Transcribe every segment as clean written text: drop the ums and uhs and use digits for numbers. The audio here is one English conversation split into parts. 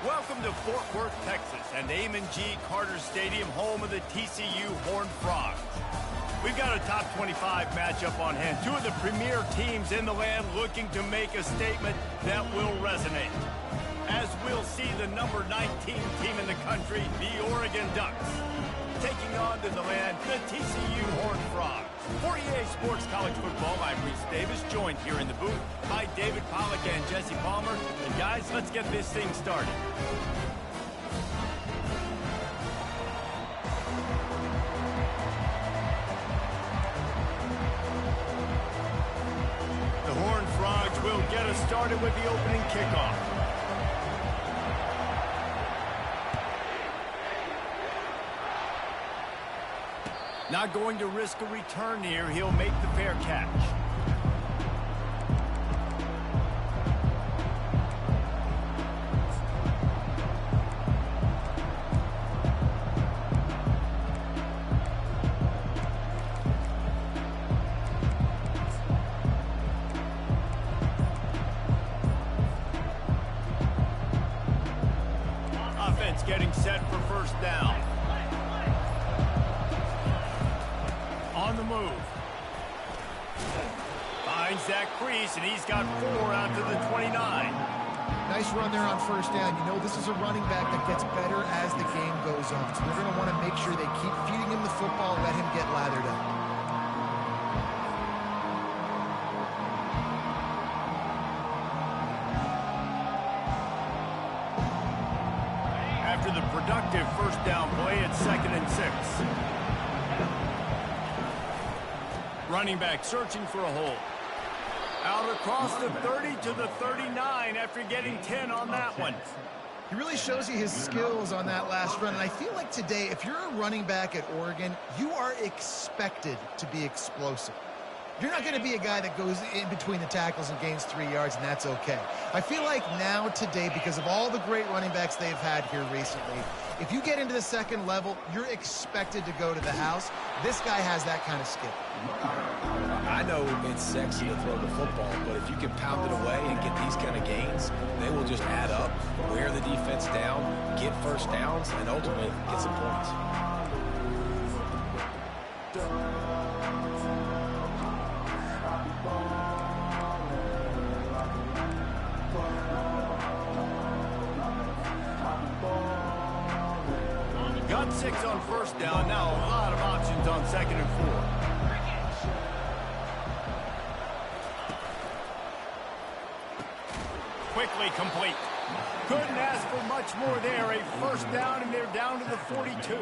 Welcome to Fort Worth, Texas, and Amon G. Carter Stadium, home of the TCU Horned Frogs. We've got a top 25 matchup on hand. Two of the premier teams in the land looking to make a statement that will resonate. As we'll see the number 19 team in the country, the Oregon Ducks, taking on to the land the TCU Horned Frogs. For EA Sports College Football, I'm Reese Davis, joined here in the booth by David Pollack and Jesse Palmer. And guys, let's get this thing started. The Horned Frogs will get us started with the opening kickoff. Not going to risk a return here. He'll make the fair catch. Offense getting set for first down. On the move. Finds that crease, and he's got 4 out to the 29. Nice run there on first down. You know, this is a running back that gets better as the game goes on. So they're going to want to make sure they keep feeding him the football, let him get lathered up. After the productive first down play, it's 2nd and 6. Running back searching for a hole. Out across the 30 to the 39 after getting 10 on that one. He really shows you his skills on that last run. And I feel like today, if you're a running back at Oregon, you are expected to be explosive. You're not going to be a guy that goes in between the tackles and gains 3 yards, and that's okay. I feel like now today, because of all the great running backs they've had here recently, if you get into the second level, you're expected to go to the house. This guy has that kind of skill. I know it's sexy to throw the football, but if you can pound it away and get these kind of gains, they will just add up, wear the defense down, get first downs, and ultimately get some points. Got 6 on first down. Now a lot of options on 2nd and 4. Quickly complete. Couldn't ask for much more there. A first down, and they're down to the 42.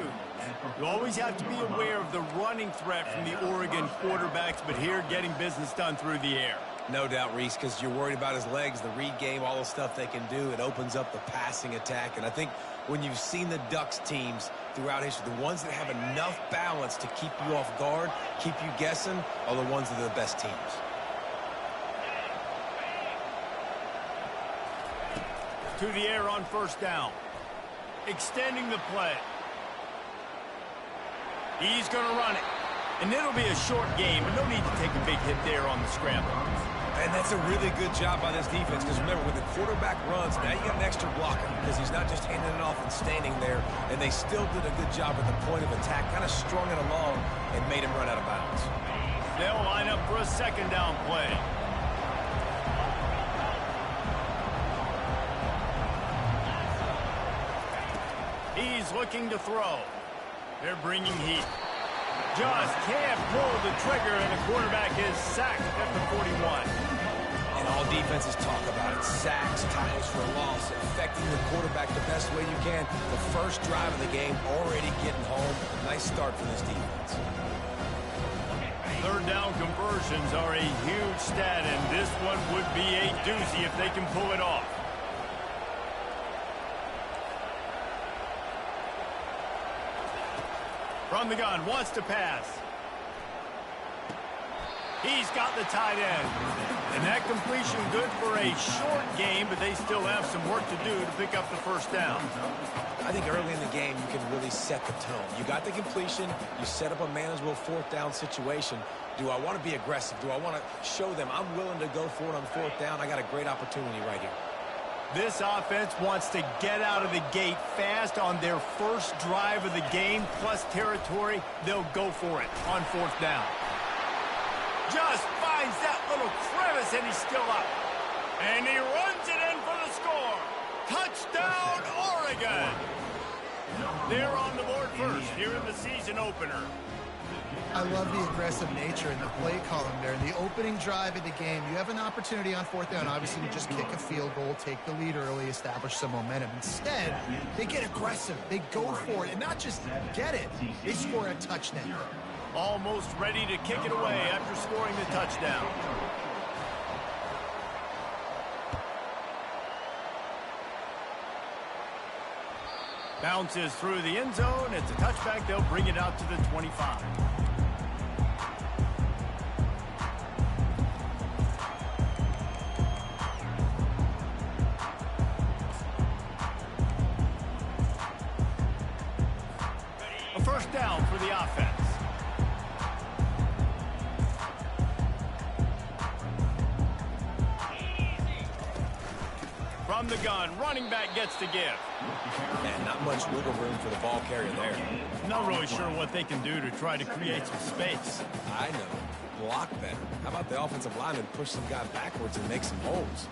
You always have to be aware of the running threat from the Oregon quarterbacks, but here getting business done through the air. No doubt, Reese, because you're worried about his legs, the read game, all the stuff they can do. It opens up the passing attack. And I think when you've seen the Ducks teams throughout history, the ones that have enough balance to keep you off guard, keep you guessing, are the ones that are the best teams. To the air on first down. Extending the play. He's going to run it. And it'll be a short game, but no need to take a big hit there on the scramble. And that's a really good job by this defense, because remember, when the quarterback runs, now you got an extra blocker, because he's not just handing it off and standing there, and they still did a good job at the point of attack, kind of strung it along and made him run out of bounds. They'll line up for a 2nd down play. He's looking to throw. They're bringing heat. Just can't pull the trigger, and the quarterback is sacked at the 41. And all defenses talk about it. Sacks, tackles for a loss, affecting the quarterback the best way you can. The first drive of the game, already getting home. Nice start for this defense. 3rd down conversions are a huge stat, and this one would be a doozy if they can pull it off. From the gun, wants to pass. He's got the tight end. And that completion good for a short game, but they still have some work to do to pick up the first down. I think early in the game, you can really set the tone. You got the completion. You set up a manageable 4th down situation. Do I want to be aggressive? Do I want to show them I'm willing to go for it on 4th down? I got a great opportunity right here. This offense wants to get out of the gate fast on their first drive of the game, plus territory. They'll go for it on fourth down. Just finds that little crevice, and he's still up. And he runs it in for the score. Touchdown, Oregon! They're on the board first here in the season opener. I love the aggressive nature in the play column there. In the opening drive of the game, you have an opportunity on fourth down, obviously, to just kick a field goal, take the lead early, establish some momentum. Instead, they get aggressive. They go for it, and not just get it, they score a touchdown. Almost ready to kick it away after scoring the touchdown. Bounces through the end zone. It's a touchback. They'll bring it out to the 25. A first down for the offense. From the gun, running back gets to give. And not much wiggle room for the ball carrier there. Not really sure what they can do to try to create some space. I know. Block better. How about the offensive lineman push some guy backwards and make some holes?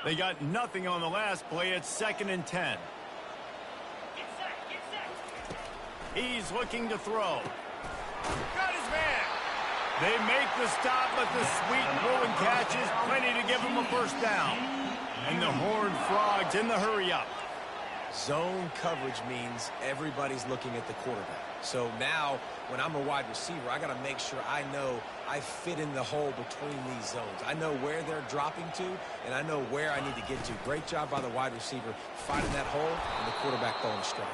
They got nothing on the last play. It's 2nd and 10. He's looking to throw. Got his man. They make the stop, but the sweet throw and catch is plenty to give them a first down. And the Horned Frogs in the hurry-up. Zone coverage means everybody's looking at the quarterback. So now, when I'm a wide receiver, I got to make sure I know I fit in the hole between these zones. I know where they're dropping to, and I know where I need to get to. Great job by the wide receiver finding that hole, and the quarterback throwing a strike.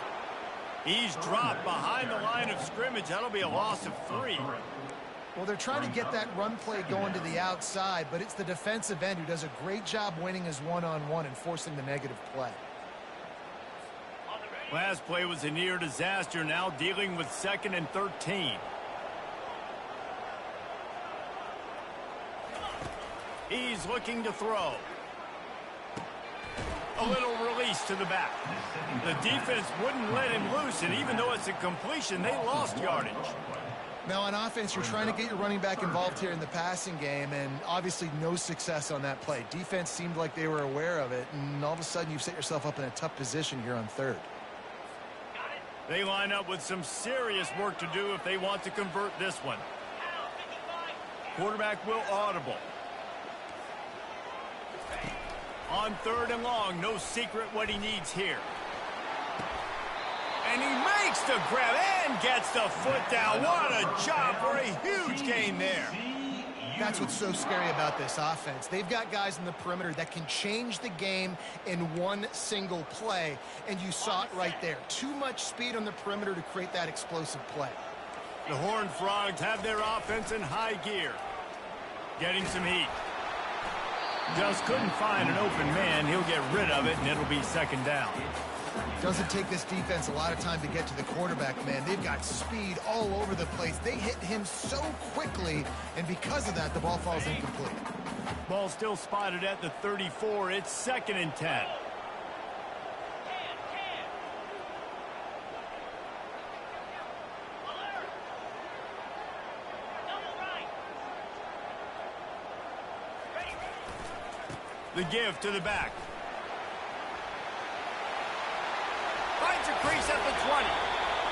He's dropped behind the line of scrimmage. That'll be a loss of 3. Well, they're trying to get that run play going to the outside, but it's the defensive end who does a great job winning his one-on-one and forcing the negative play. Last play was a near disaster, now dealing with 2nd and 13. He's looking to throw. A little release to the back. The defense wouldn't let him loose, and even though it's a completion, they lost yardage. Now, on offense, you're trying to get your running back involved here in the passing game, and obviously no success on that play. Defense seemed like they were aware of it, and all of a sudden you've set yourself up in a tough position here on 3rd. They line up with some serious work to do if they want to convert this one. Quarterback will audible. On 3rd and long, no secret what he needs here. And he makes the grab and gets the foot down. What a job for a huge gain there. That's what's so scary about this offense. They've got guys in the perimeter that can change the game in one single play, and you saw it right there. Too much speed on the perimeter to create that explosive play. The Horned Frogs have their offense in high gear. Getting some heat. Just couldn't find an open man. He'll get rid of it, and it'll be 2nd down. Doesn't take this defense a lot of time to get to the quarterback, man. They've got speed all over the place. They hit him so quickly, and because of that, the ball falls incomplete. Ball still spotted at the 34. It's 2nd and 10. The give to the back. Finds a crease at the 20.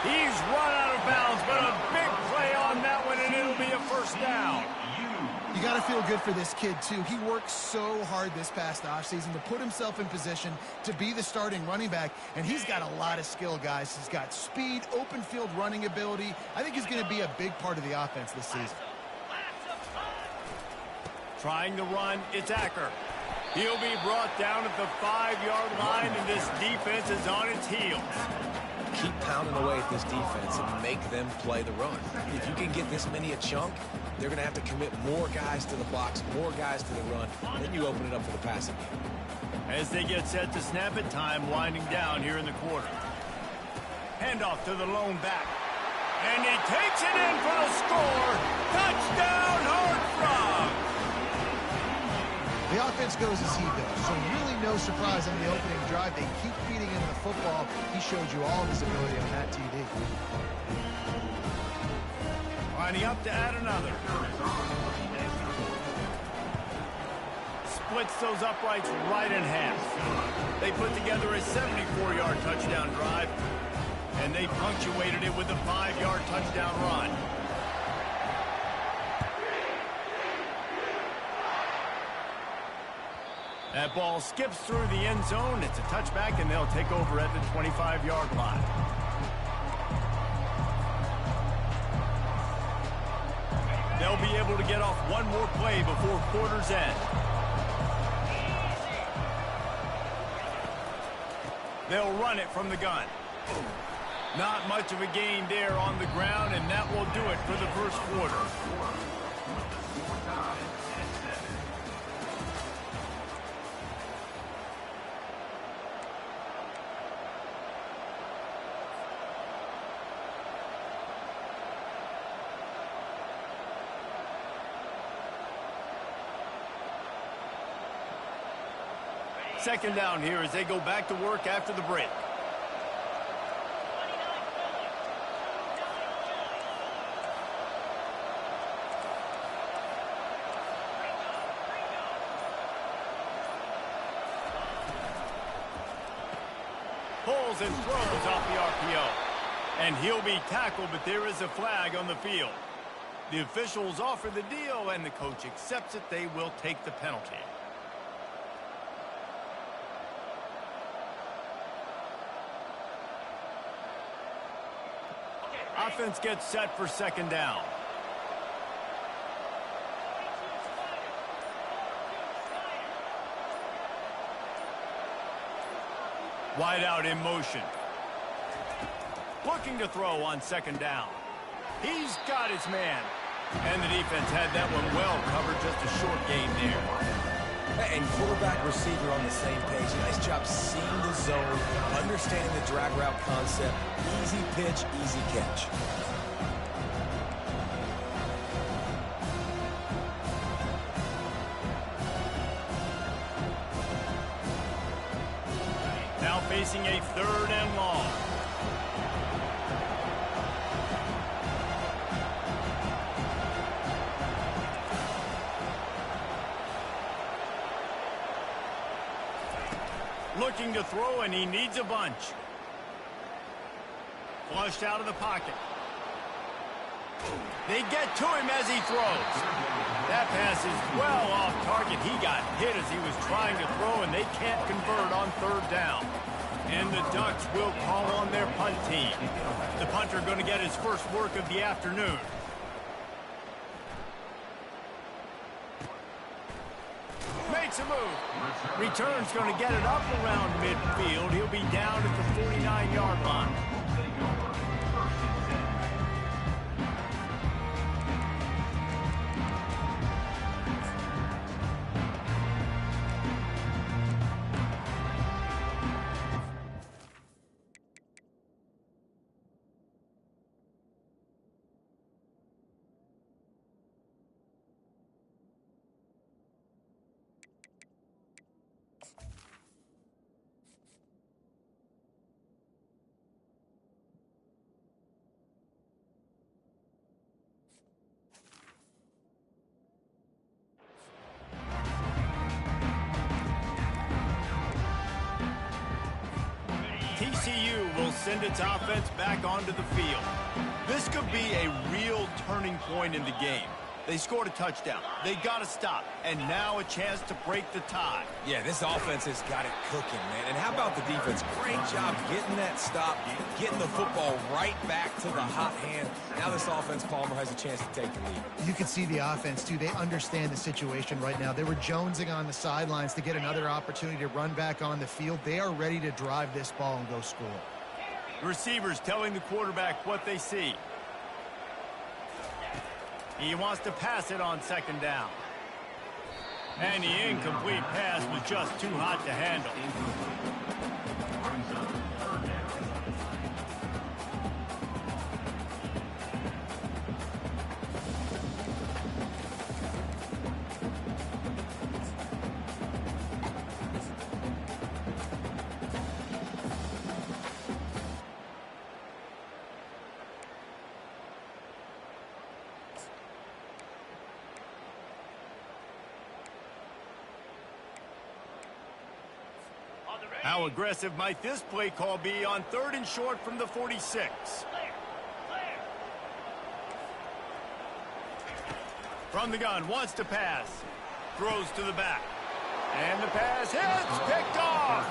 He's run out of bounds, but a big play on that one, and it'll be a first down. You got to feel good for this kid, too. He worked so hard this past offseason to put himself in position to be the starting running back, and he's got a lot of skill, guys. He's got speed, open field running ability. I think he's going to be a big part of the offense this season. Trying to run, it's Acker. He'll be brought down at the 5-yard line, and this defense is on its heels. Keep pounding away at this defense and make them play the run. If you can get this many a chunk, they're going to have to commit more guys to the box, more guys to the run. Then you open it up for the passing game. As they get set to snap it, time winding down here in the quarter. Handoff to the lone back. And he takes it in for the score. Touchdown, Horned Frogs. The offense goes as he goes, so really no surprise on the opening drive. They keep feeding him the football. He showed you all of his ability on that TD. Lining up to add another. Splits those uprights right in half. They put together a 74-yard touchdown drive, and they punctuated it with a 5-yard touchdown run. That ball skips through the end zone. It's a touchback, and they'll take over at the 25-yard line. They'll be able to get off one more play before quarter's end. They'll run it from the gun. Not much of a gain there on the ground, and that will do it for the first quarter. Second down here as they go back to work after the break. Pulls and throws off the RPO. And he'll be tackled, but there is a flag on the field. The officials offer the deal, and the coach accepts it. They will take the penalty. Offense gets set for second down. Wide out in motion. Looking to throw on second down. He's got his man. And the defense had that one well covered. Just a short gain there. And quarterback, receiver on the same page. Nice job seeing the zone, understanding the drag route concept. Easy pitch, easy catch. Now facing a third and long. Looking to throw, and he needs a bunch. Flushed out of the pocket. They get to him as he throws. That pass is well off target. He got hit as he was trying to throw, and they can't convert on third down. And the Ducks will call on their punt team. The punter going to get his first work of the afternoon. Makes a move. Return's going to get it up around midfield. He'll be down at the 49-yard line. TCU will send its offense back onto the field. This could be a real turning point in the game. They scored a touchdown. They got to stop. And now a chance to break the tie. Yeah, this offense has got it cooking, man. And how about the defense? Great job getting that stop, getting the football right back to the hot hand. Now this offense, Palmer, has a chance to take the lead. You can see the offense, too. They understand the situation right now. They were jonesing on the sidelines to get another opportunity to run back on the field. They are ready to drive this ball and go score. Receivers telling the quarterback what they see. He wants to pass it on second down. And the incomplete pass was just too hot to handle. How aggressive might this play call be on 3rd and short from the 46? From the gun, wants to pass. Throws to the back. And the pass hits, picked off.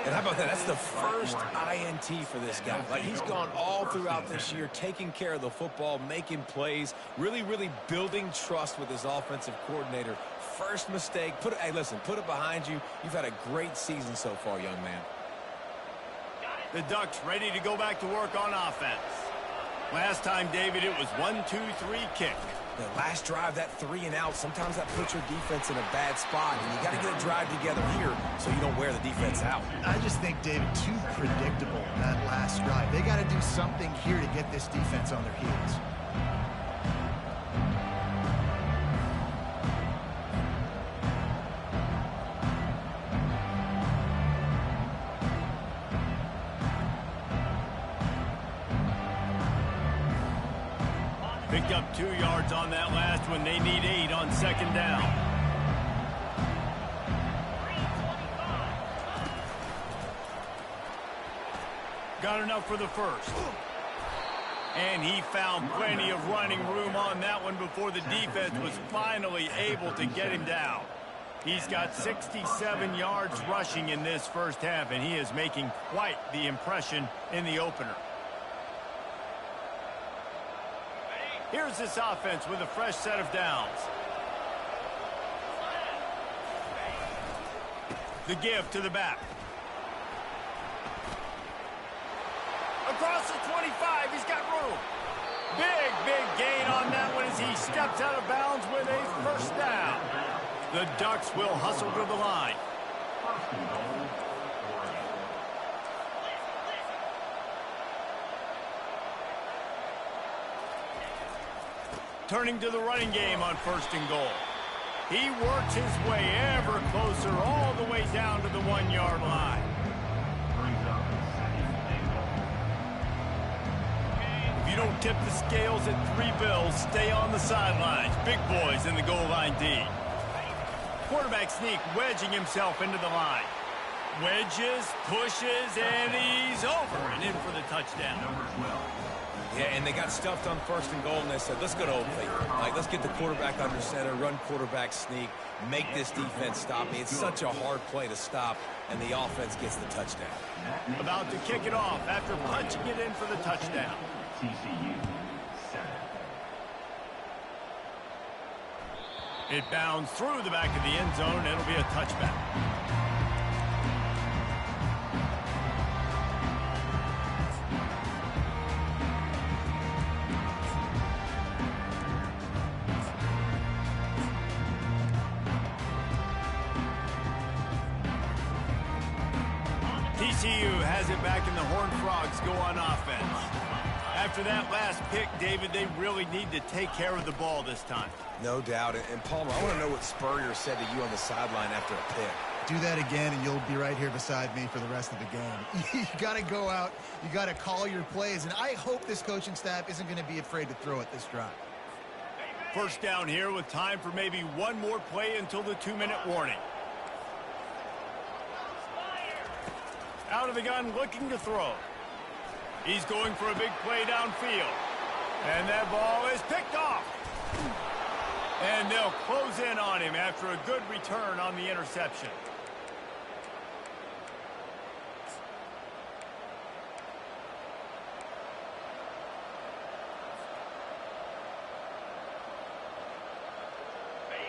And how about that? That's the first INT for this guy. Like, he's gone all throughout this year, taking care of the football, making plays, really, really building trust with his offensive coordinator. First mistake, hey, listen, put it behind you. You've had a great season so far, young man. The Ducks ready to go back to work on offense. Last time, David, it was 1-2-3 kick. The last drive, that 3 and out, sometimes that puts your defense in a bad spot, and you got to get a drive together here so you don't wear the defense out. I just think, David, too predictable, that last drive. They got to do something here to get this defense on their heels. Picked up 2 yards on that last one. They need 8 on 2nd down. Got enough for the first. And he found plenty of running room on that one before the defense was finally able to get him down. He's got 67 yards rushing in this first half, and he is making quite the impression in the opener. Here's this offense with a fresh set of downs. The give to the back. Across the 25, he's got room. Big gain on that one as he steps out of bounds with a first down. The Ducks will hustle to the line. Turning to the running game on 1st and goal. He works his way ever closer all the way down to the 1-yard line. If you don't tip the scales at 3 bills, stay on the sidelines. Big boys in the goal line D. Quarterback sneak, wedging himself into the line. Wedges, pushes, and he's over and in for the touchdown. Yeah, and they got stuffed on 1st and goal, and they said, let's go to open. Like, let's get the quarterback under center, run quarterback sneak, make this defense stop me. It's such a hard play to stop, and the offense gets the touchdown. About to kick it off after punching it in for the touchdown. TCU 7. It bounds through the back of the end zone. It'll be a touchback. TCU has it back in the Horned Frogs go on offense. After that last pick, David, they really need to take care of the ball this time. No doubt. And Palmer, I want to know what Spurrier said to you on the sideline after a pick. Do that again, and you'll be right here beside me for the rest of the game. You got to go out. You got to call your plays, and I hope this coaching staff isn't going to be afraid to throw it this drive. First down here with time for maybe one more play until the 2-minute warning. Out of the gun, looking to throw. He's going for a big play downfield. And that ball is picked off. And they'll close in on him after a good return on the interception.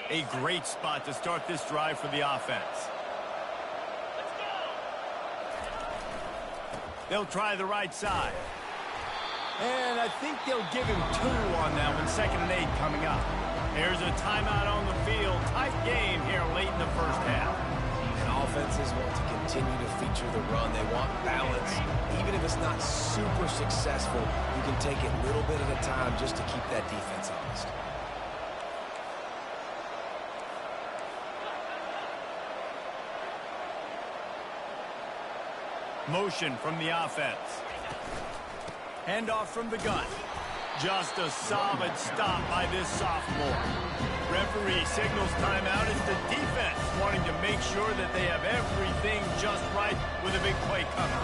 A great spot to start this drive for the offense. They'll try the right side. And I think they'll give him 2 on that one. 2nd and 8 coming up. There's a timeout on the field. Tight game here late in the first half. And offenses want to continue to feature the run. They want balance. Even if it's not super successful, you can take it little bit at a time just to keep that defense honest. Motion from the offense. Handoff from the gun. Just a solid stop by this sophomore. Referee signals timeout. It's the defense wanting to make sure that they have everything just right with a big play coming.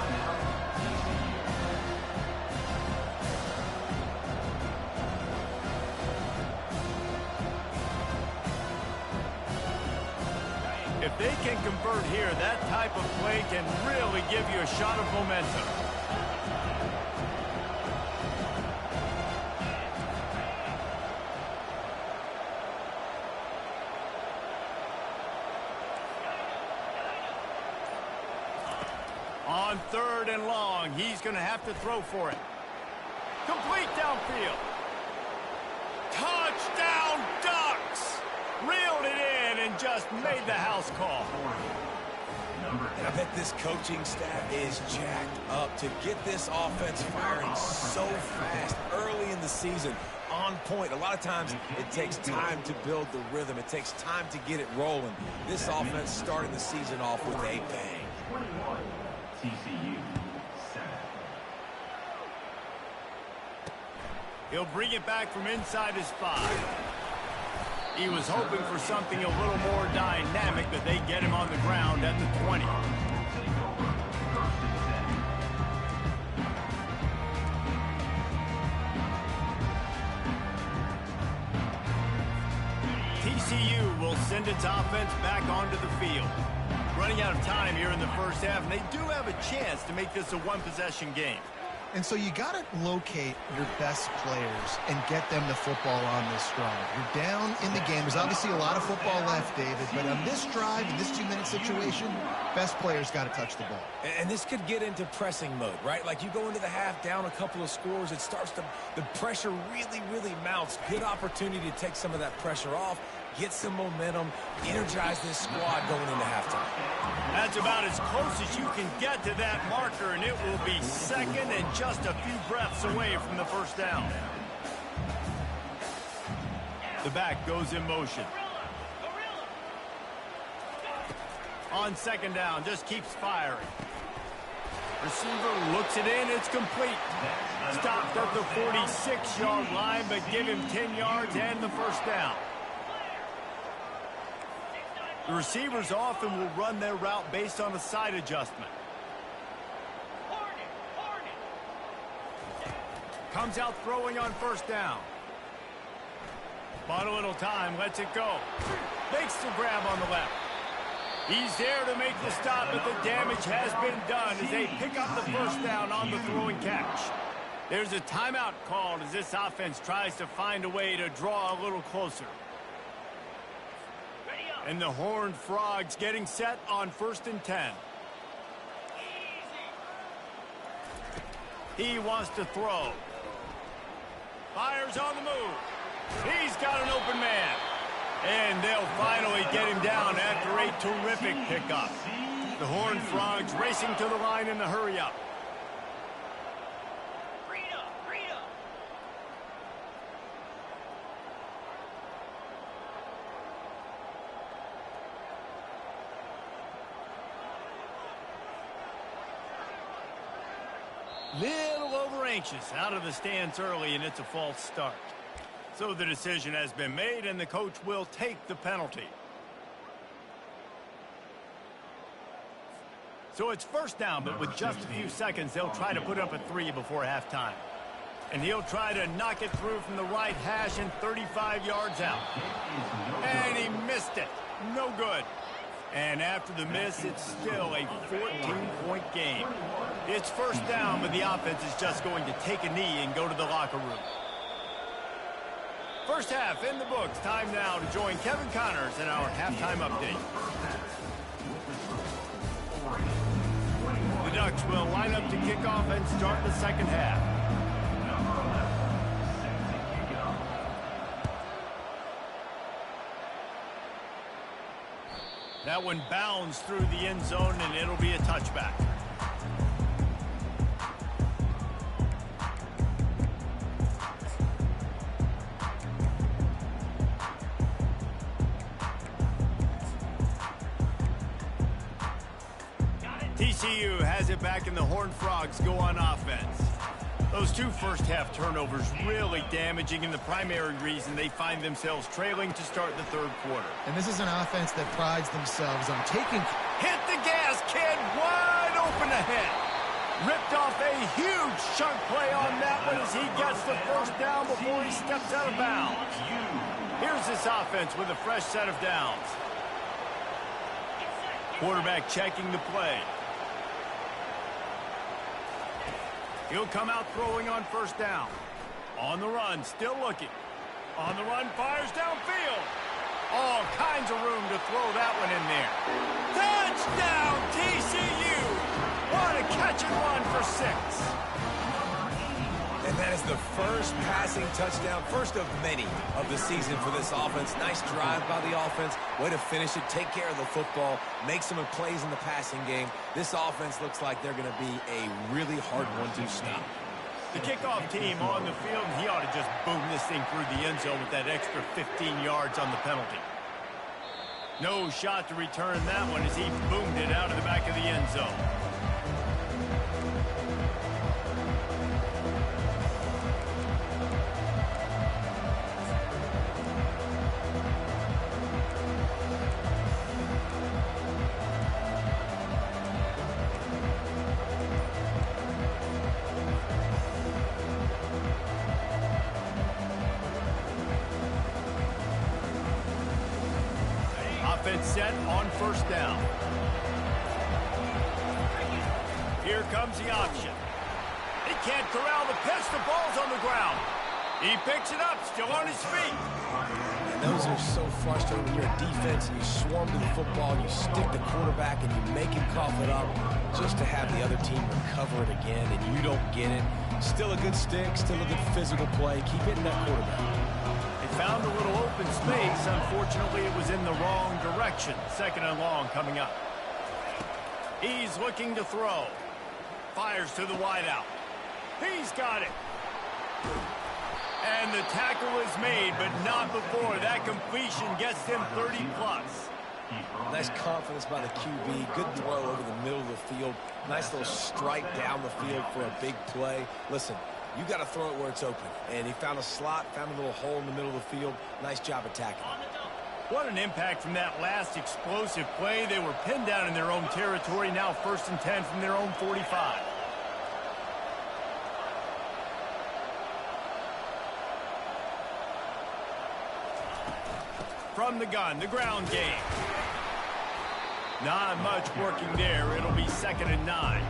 If they can convert here, that type of play can really give you a shot of momentum. On 3rd and long, he's going to have to throw for it. Complete downfield. Touchdown, Ducks! Reeled it in and just made the house call. And I bet this coaching staff is jacked up to get this offense firing so fast early in the season. On point. A lot of times it takes time to build the rhythm. It takes time to get it rolling. This offense starting the season off with a bang. 21, TCU, 7. He'll bring it back from inside his 5. He was hoping for something a little more dynamic, but they get him on the ground at the 20. TCU will send its offense back onto the field. Running out of time here in the first half, and they do have a chance to make this a one-possession game. And so you got to locate your best players and get them the football on this drive. You're down in the game. There's obviously a lot of football left, David, but on this drive, in this 2-minute situation, best players got to touch the ball. And this could get into pressing mode, right? Like you go into the half down a couple of scores, it starts to, the pressure really mounts. Good opportunity to take some of that pressure off, get some momentum, energize this squad going into halftime. That's about as close as you can get to that marker, and it will be second and just a few breaths away from the first down. The back goes in motion. On 2nd down, just keeps firing. Receiver looks it in, it's complete. Stopped at the 46-yard line, but give him 10 yards and the first down. The receivers often will run their route based on a side adjustment. Comes out throwing on 1st down. Bought a little time, lets it go. Makes the grab on the left. He's there to make the stop, but the damage has been done as they pick up the 1st down on the throwing catch. There's a timeout called as this offense tries to find a way to draw a little closer. And the Horned Frogs getting set on 1st and 10. He wants to throw. Fires on the move. He's got an open man. And they'll finally get him down after a terrific pickup. The Horned Frogs racing to the line in the hurry-up. Little over anxious out of the stance early, and it's a false start. So the decision has been made, and the coach will take the penalty. So it's 1st down, but with just a few seconds, they'll try to put up a 3 before halftime. And he'll try to knock it through from the right hash and 35 yards out. And he missed it. No good. And after the miss, it's still a 14-point game. It's 1st down, but the offense is just going to take a knee and go to the locker room. First half in the books. Time now to join Kevin Connors in our halftime update. The Ducks will line up to kick off and start the 2nd half. That one bounds through the end zone, and it'll be a touchback. TCU has it back, and the Horned Frogs go on offense. Those two first-half turnovers really damaging, and the primary reason they find themselves trailing to start the third quarter. And this is an offense that prides themselves on taking... Hit the gas, kid! Wide open ahead. Ripped off a huge chunk play on that one as he gets the first down before he steps out of bounds. Here's this offense with a fresh set of downs. Quarterback checking the play. He'll come out throwing on first down. On the run, still looking. On the run, fires downfield. All kinds of room to throw that one in there. Touchdown, TCU! What a catch and run for 6. And that is the first passing touchdown, first of many of the season for this offense. Nice drive by the offense. Way to finish it, take care of the football, make some plays in the passing game. This offense looks like they're going to be a really hard one to stop. The kickoff team on the field, and he ought to just boom this thing through the end zone with that extra 15 yards on the penalty. No shot to return that one as he boomed it out of the back of the end zone. Offense set on first down. Here comes the option. He can't corral the pitch. The ball's on the ground. He picks it up, still on his feet. And those are so frustrating when you're a defense and you swarm to the football, and you stick the quarterback and you make him cough it up just to have the other team recover it again, and you don't get it. Still a good stick, still a good physical play. Keep hitting that quarterback. Found a little open space. Unfortunately, it was in the wrong direction. Second and long coming up. He's looking to throw. Fires to the wideout. He's got it. And the tackle is made, but not before. That completion gets him 30-plus. Nice confidence by the QB. Good throw over the middle of the field. Nice little strike down the field for a big play. Listen, you got to throw it where it's open. And he found a slot, found a little hole in the middle of the field. Nice job attacking. What an impact from that last explosive play. They were pinned down in their own territory. Now 1st and 10 from their own 45. From the gun, the ground game. Not much working there. It'll be 2nd and 9.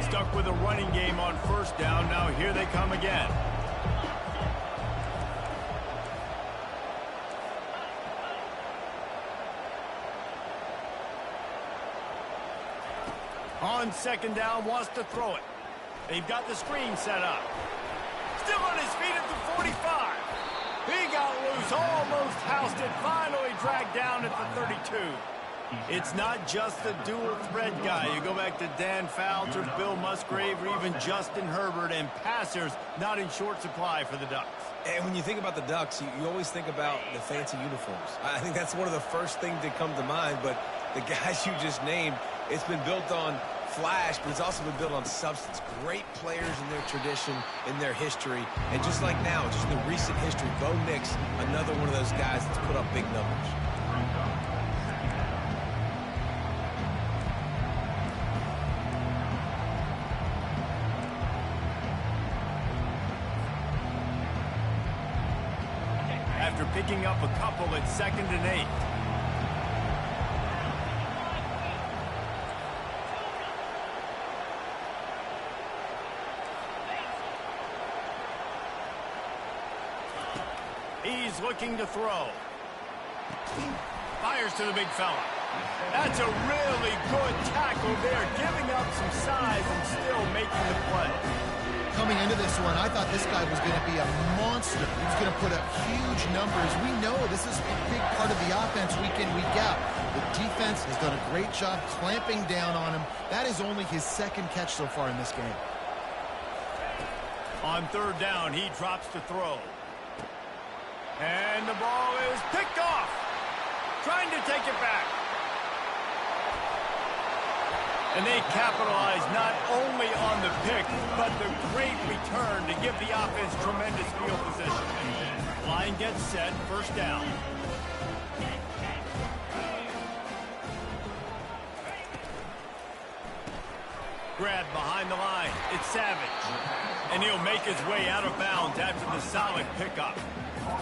Stuck with a running game on first down. Now here they come again. On 2nd down, wants to throw it. They've got the screen set up. Still on his feet at the 45. He got loose, almost housed it, finally dragged down at the 32. It's not just the dual threat guy. You go back to Dan Fouts or Bill Musgrave or even Justin Herbert, and passers not in short supply for the Ducks. And when you think about the Ducks, you always think about the fancy uniforms. I think that's one of the first things that come to mind, but the guys you just named, it's been built on flash, but it's also been built on substance. Great players in their tradition, in their history, and just like now, just in the recent history, Bo Nix, another one of those guys that's put up big numbers. After picking up a couple at 2nd and 8. He's looking to throw. Fires to the big fella. That's a really good tackle there, giving up some size and still making the play. Coming into this one, I thought this guy was going to be a monster. He was going to put up huge numbers. We know this is a big part of the offense week in, week out. The defense has done a great job clamping down on him. That is only his second catch so far in this game. On third down, he drops to throw. And the ball is picked off. Trying to take it back. And they capitalize not only on the pick, but the great return to give the offense tremendous field position. Line gets set, first down. Grab behind the line. It's Savage. And he'll make his way out of bounds after the solid pickup.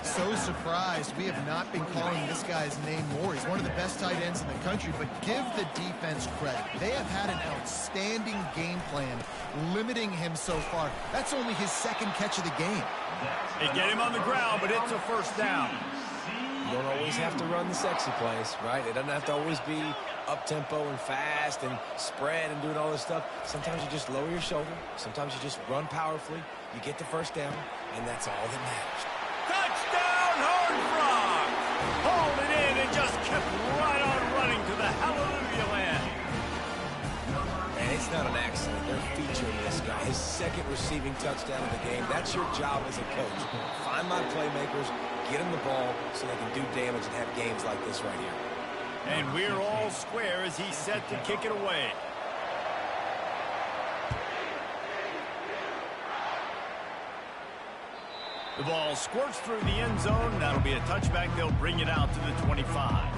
So surprised we have not been calling this guy's name more. He's one of the best tight ends in the country, but give the defense credit. They have had an outstanding game plan limiting him so far. That's only his second catch of the game. They get him on the ground, but it's a first down. You don't always have to run the sexy plays, right? It doesn't have to always be up-tempo and fast and spread and doing all this stuff. Sometimes you just lower your shoulder. Sometimes you just run powerfully. You get the first down, and that's all that matters. Touchdown, Horned Frogs! Hauled it in and just kept right on running to the hallelujah land. And it's not an accident. They're featuring this guy. His second receiving touchdown of the game. That's your job as a coach. Find my playmakers, get them the ball so they can do damage and have games like this right here. And we're all square as he's set to kick it away. The ball squirts through the end zone. That'll be a touchback. They'll bring it out to the 25.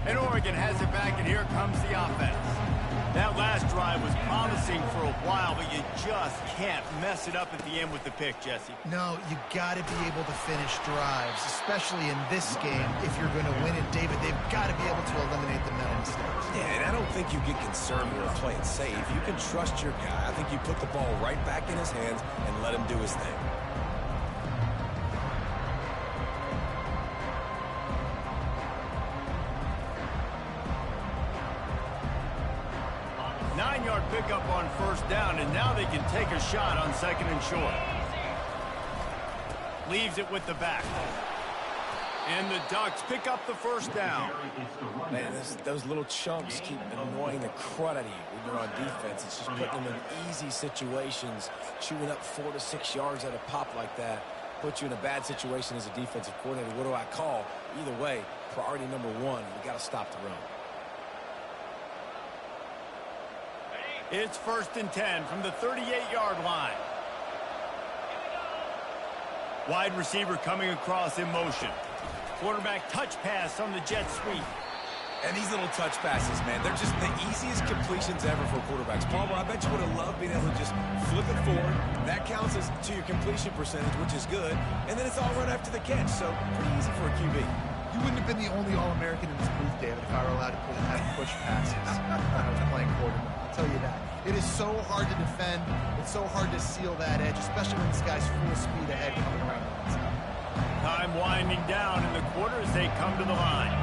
And Oregon has it back, and here comes the offense. That last drive was promising for a while, but you just can't mess it up at the end with the pick, Jesse. No, you got to be able to finish drives, especially in this game. If you're going to win it, David, they've got to be able to eliminate the mental mistakes. Yeah, and I don't think you get concerned with playing safe. You can trust your guy. I think you put the ball right back in his hands and let him do his thing. Nine-yard pickup on first down, and now they can take a shot on second and short. Leaves it with the back. And the Ducks pick up the first down. Man, those little chunks keep annoying the crud out of you when you're on defense. It's just putting them in easy situations, chewing up 4 to 6 yards at a pop like that. Put you in a bad situation as a defensive coordinator. What do I call? Either way, priority number one, we got to stop the run. It's first and 10 from the 38-yard line. Wide receiver coming across in motion. Quarterback touch pass on the jet sweep. And these little touch passes, man, they're just the easiest completions ever for quarterbacks. Palmer, I bet you would have loved being able to just flip it forward. That counts as to your completion percentage, which is good. And then it's all run after the catch, so pretty easy for a QB. You wouldn't have been the only All-American in this booth, David, if I were allowed to have push passes when I was playing quarterback. I'll tell you that. It is so hard to defend. It's so hard to seal that edge, especially when this guy's full speed ahead coming around the outside. Time winding down in the quarter as they come to the line.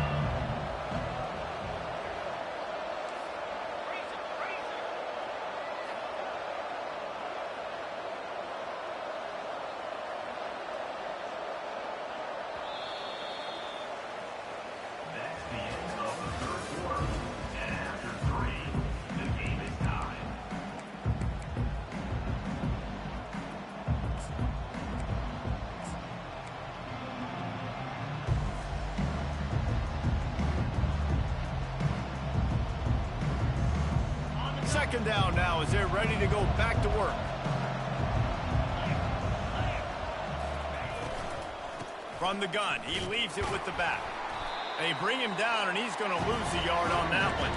That's the end of the third quarter. And after 3, the game is tied. Second down now as they're ready to go back to work. From the gun, he leaves it with the back. They bring him down, and he's going to lose a yard on that one.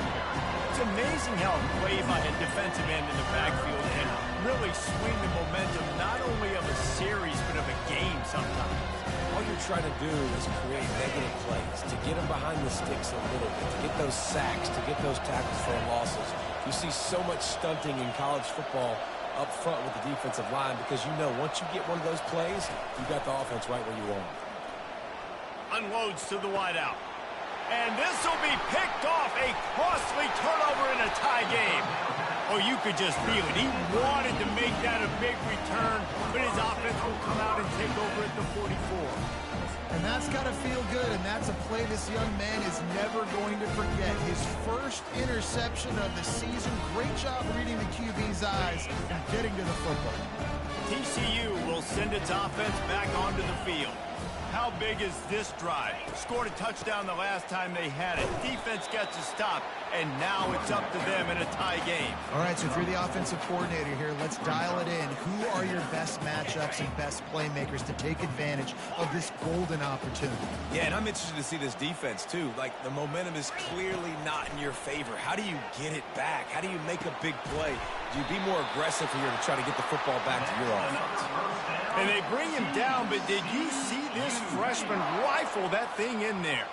It's amazing how a play by a defensive end in the backfield can really swing the momentum not only of a series but of a game sometimes. All you're trying to do is create negative plays, to get them behind the sticks a little bit, to get those sacks, to get those tackles for losses. You see so much stunting in college football up front with the defensive line because you know once you get one of those plays, you got the offense right where you want it. Unloads to the wideout. And this will be picked off. A costly turnover in a tie game. Oh, you could just feel it. He wanted to make that a big return, but his offense will come out and take over at the 44. And that's got to feel good, and that's a play this young man is never going to forget. His first interception of the season. Great job reading the QB's eyes and getting to the football. TCU will send its offense back onto the field. How big is this drive? Scored a touchdown the last time they had it. Defense gets a stop, and now it's up to them in a tie game. All right, so if you're the offensive coordinator here, let's dial it in. Who are your best matchups and best playmakers to take advantage of this golden opportunity? Yeah, and I'm interested to see this defense, too. Like, the momentum is clearly not in your favor. How do you get it back? How do you make a big play? Do you be more aggressive here to try to get the football back to your offense? And they bring him down, but did you see this freshman rifle that thing in there?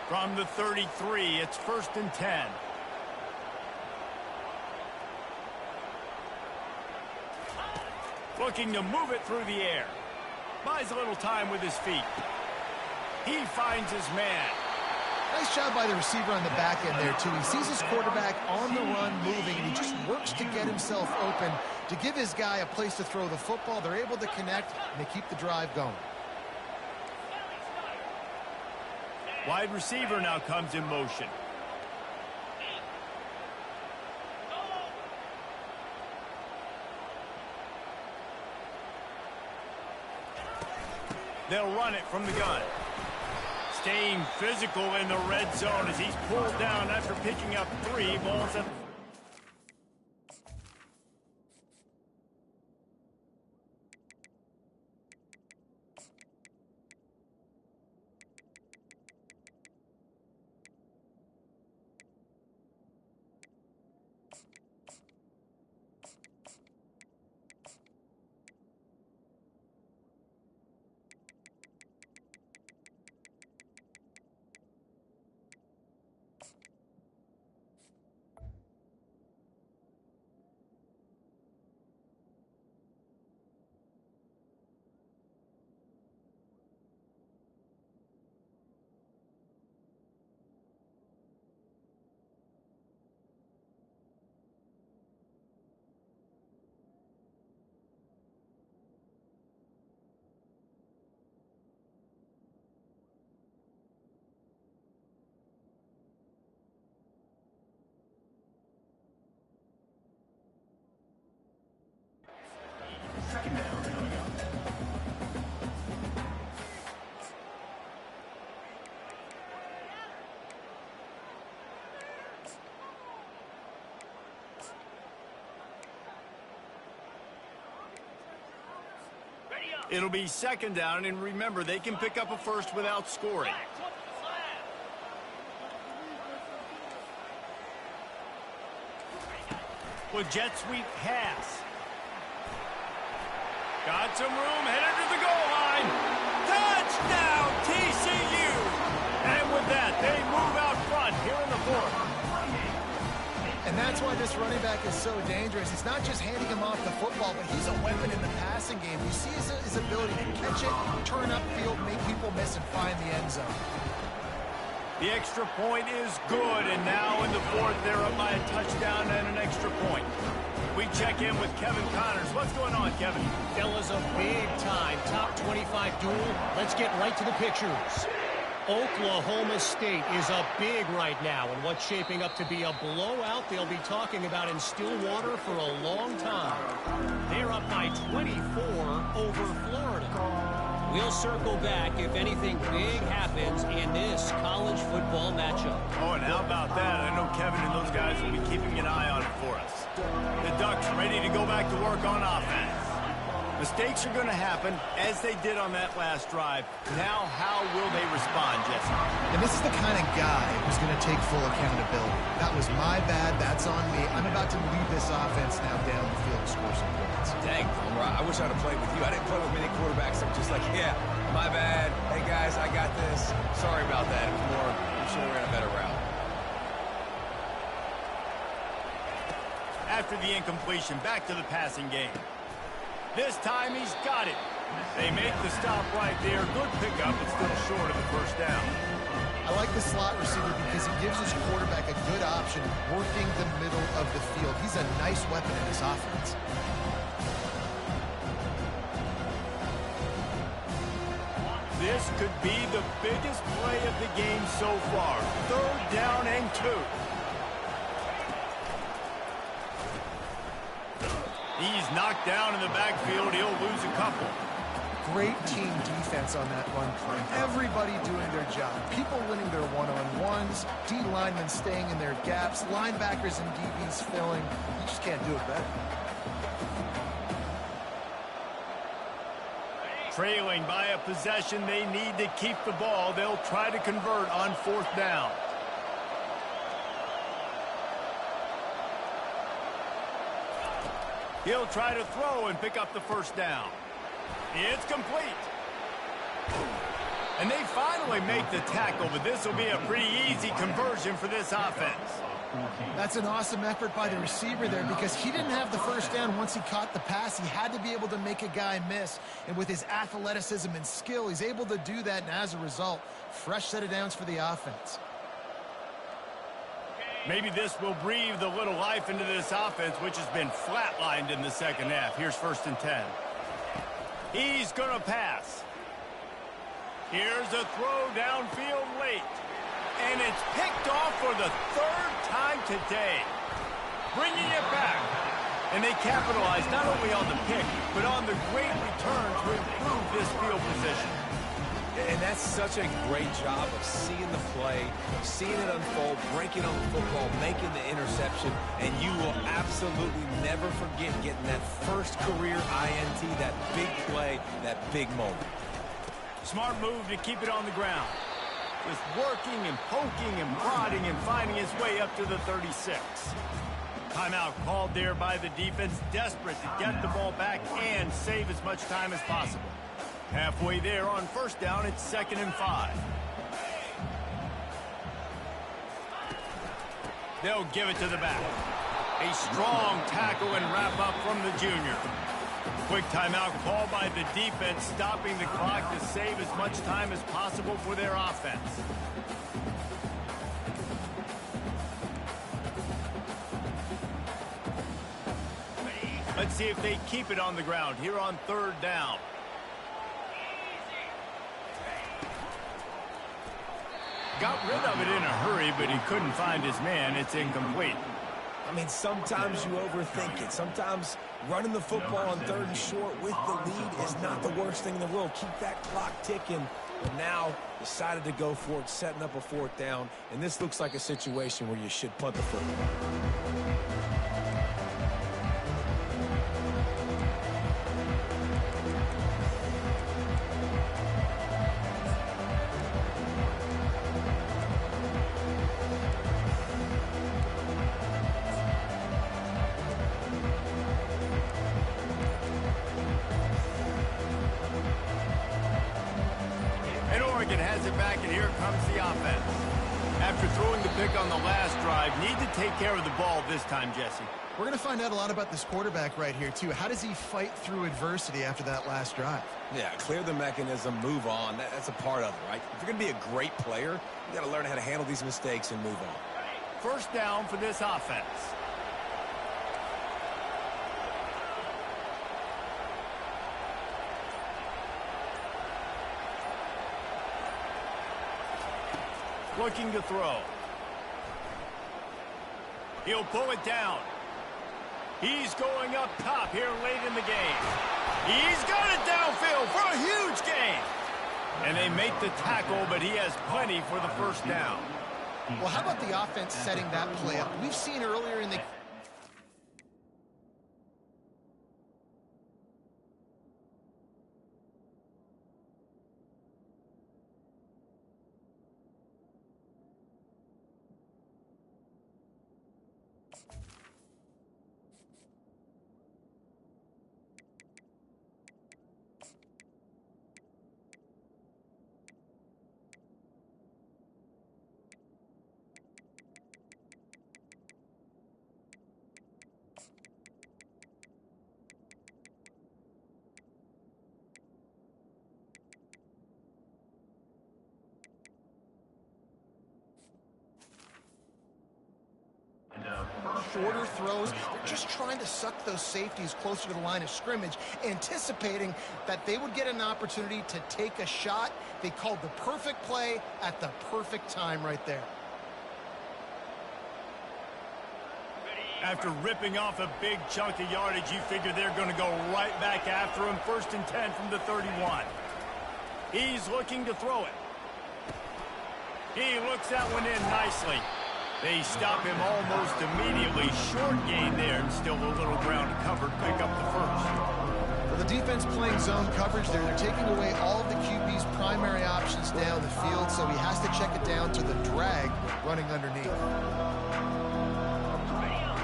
From the 33, it's 1st and 10. Looking to move it through the air. Buys a little time with his feet. He finds his man. Nice job by the receiver on the back end there, too. He sees his quarterback on the run moving, and he just works to get himself open to give his guy a place to throw the football. They're able to connect, and they keep the drive going. Wide receiver now comes in motion. They'll run it from the gun. Staying physical in the red zone as he's pulled down after picking up 3 balls at It'll be 2nd down, and remember, they can pick up a first without scoring. With jet sweep pass. Got some room, headed to the goal line. Touchdown, TCU! And with that, they move out front here in the 4th. And that's why this running back is so dangerous. It's not just handing him off the football, but he's a weapon in the passing game. You see his ability to catch it, turn upfield, make people miss, and find the end zone. The extra point is good, and now in the 4th, they're up by a touchdown and an extra point. We check in with Kevin Connors. What's going on, Kevin? Fellas, a big-time top 25 duel. Let's get right to the pictures. Oklahoma State is up big right now, and what's shaping up to be a blowout they'll be talking about in Stillwater for a long time. They're up by 24 over Florida. We'll circle back if anything big happens in this college football matchup. Oh, and how about that? I know Kevin and those guys will be keeping an eye on it for us. The Ducks ready to go back to work on offense. Mistakes are going to happen, as they did on that last drive. Now, how will they respond, Jesse? And this is the kind of guy who's going to take full accountability. That was my bad. That's on me. I'm about to lead this offense now down the field and score some points. Dang, I wish I'd have played with you. I didn't play with many quarterbacks. I'm just like, yeah, my bad. Hey, guys, I got this. Sorry about that. It was more, we should have ran a better route. After the incompletion, back to the passing game. This time he's got it. They make the stop right there. Good pickup, but still short of the first down. I like the slot receiver because he gives his quarterback a good option working the middle of the field. He's a nice weapon in this offense. This could be the biggest play of the game so far. 3rd down and 2. He's knocked down in the backfield. He'll lose a couple. Great team defense on that run play. Everybody doing their job. People winning their one-on-ones, D linemen staying in their gaps, linebackers and DBs filling. You just can't do it better. Trailing by a possession, they need to keep the ball. They'll try to convert on 4th down. He'll try to throw and pick up the first down. It's complete. And they finally make the tackle, but this will be a pretty easy conversion for this offense. That's an awesome effort by the receiver there because he didn't have the first down once he caught the pass. He had to be able to make a guy miss. And with his athleticism and skill, he's able to do that. And as a result, fresh set of downs for the offense. Maybe this will breathe a little life into this offense, which has been flatlined in the second half. Here's 1st and 10. He's going to pass. Here's a throw downfield late. And it's picked off for the 3rd time today. Bringing it back. And they capitalize not only on the pick, but on the great return to improve this field position. And that's such a great job of seeing the play, seeing it unfold, breaking on the football, making the interception, and you will absolutely never forget getting that first career INT, that big play, that big moment. Smart move to keep it on the ground. Just working and poking and prodding and finding his way up to the 36. Timeout called there by the defense, desperate to get the ball back and save as much time as possible. Halfway there on 1st down, it's 2nd and 5. They'll give it to the back. A strong tackle and wrap up from the junior. Quick timeout called by the defense, stopping the clock to save as much time as possible for their offense. Let's see if they keep it on the ground here on 3rd down. Got rid of it in a hurry, but he couldn't find his man. It's incomplete. I mean, sometimes you overthink it. Sometimes running the football on 3rd and short with the lead is not the worst thing in the world. Keep that clock ticking. But now decided to go for it, setting up a 4th down. And this looks like a situation where you should punt the football. Has it back, and here comes the offense. After throwing the pick on the last drive, need to take care of the ball this time, Jesse. We're going to find out a lot about this quarterback right here, too. How does he fight through adversity after that last drive? Yeah, clear the mechanism, move on. That's a part of it, right? If you're going to be a great player, you got to learn how to handle these mistakes and move on. 1st down for this offense. Looking to throw. He'll pull it down. He's going up top here late in the game. He's got it downfield for a huge gain. And they make the tackle, but he has plenty for the 1st down. Well, how about the offense setting that play up? We've seen earlier in the Shorter throws. They're just trying to suck those safeties closer to the line of scrimmage, anticipating that they would get an opportunity to take a shot. They called the perfect play at the perfect time right there. After ripping off a big chunk of yardage, you figure they're going to go right back after him. 1st and 10 from the 31. He's looking to throw it. He looks that one in nicely. They stop him almost immediately. Short gain there, and still a little ground covered. Pick up the first. Well, the defense playing zone coverage there. They're taking away all of the QB's primary options down the field, so he has to check it down to the drag running underneath.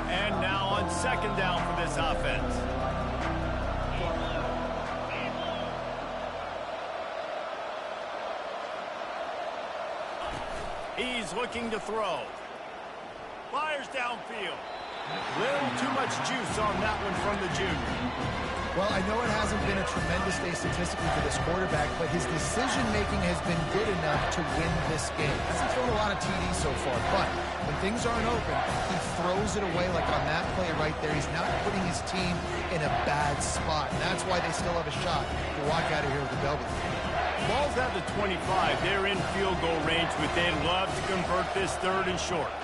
And now on 2nd down for this offense. He's looking to throw. Fires downfield. Little too much juice on that one from the junior. Well, I know it hasn't been a tremendous day statistically for this quarterback, but his decision-making has been good enough to win this game. Hasn't thrown a lot of TDs so far, but when things aren't open, he throws it away like on that play right there. He's not putting his team in a bad spot, and that's why they still have a shot to walk out of here with a W. Ball's at the 25. They're in field goal range, but they'd love to convert this 3rd and short.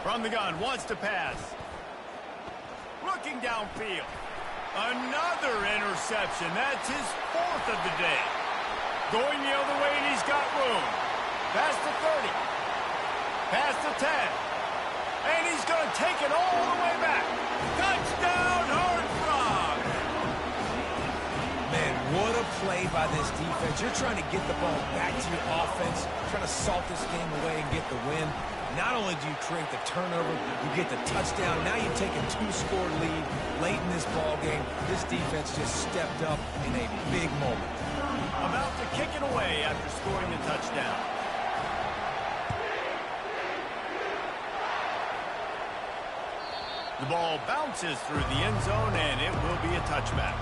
From the gun, wants to pass. Looking downfield. Another interception. That's his 4th of the day. Going the other way, and he's got room. Past the 30. Past the 10. And he's going to take it all the way back. Touchdown, Horned Frog! Man, what a play by this defense. You're trying to get the ball back to your offense, trying to salt this game away and get the win. Not only do you create the turnover, you get the touchdown. Now you take a 2-score lead late in this ball game. This defense just stepped up in a big moment. About to kick it away after scoring the touchdown. The ball bounces through the end zone, and it will be a touchback.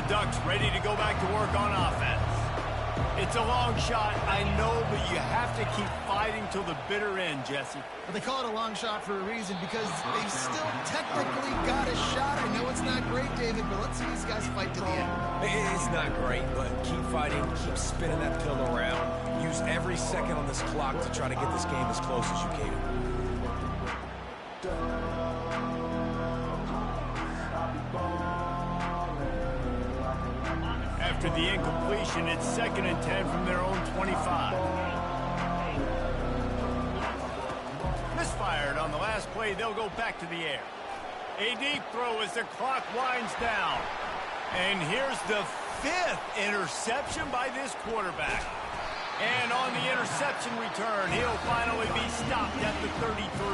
Ducks ready to go back to work on offense. It's a long shot, I know, but you have to keep fighting till the bitter end, Jesse. But they call it a long shot for a reason, because they've still technically got a shot. I know it's not great, David, but let's see these guys fight to the end. It's not great, but keep fighting, keep spinning that pill around. Use every second on this clock to try to get this game as close as you can. After the incompletion, it's 2nd and 10 from their own 25. Misfired on the last play. They'll go back to the air. A deep throw as the clock winds down. And here's the 5th interception by this quarterback. And on the interception return, he'll finally be stopped at the 33.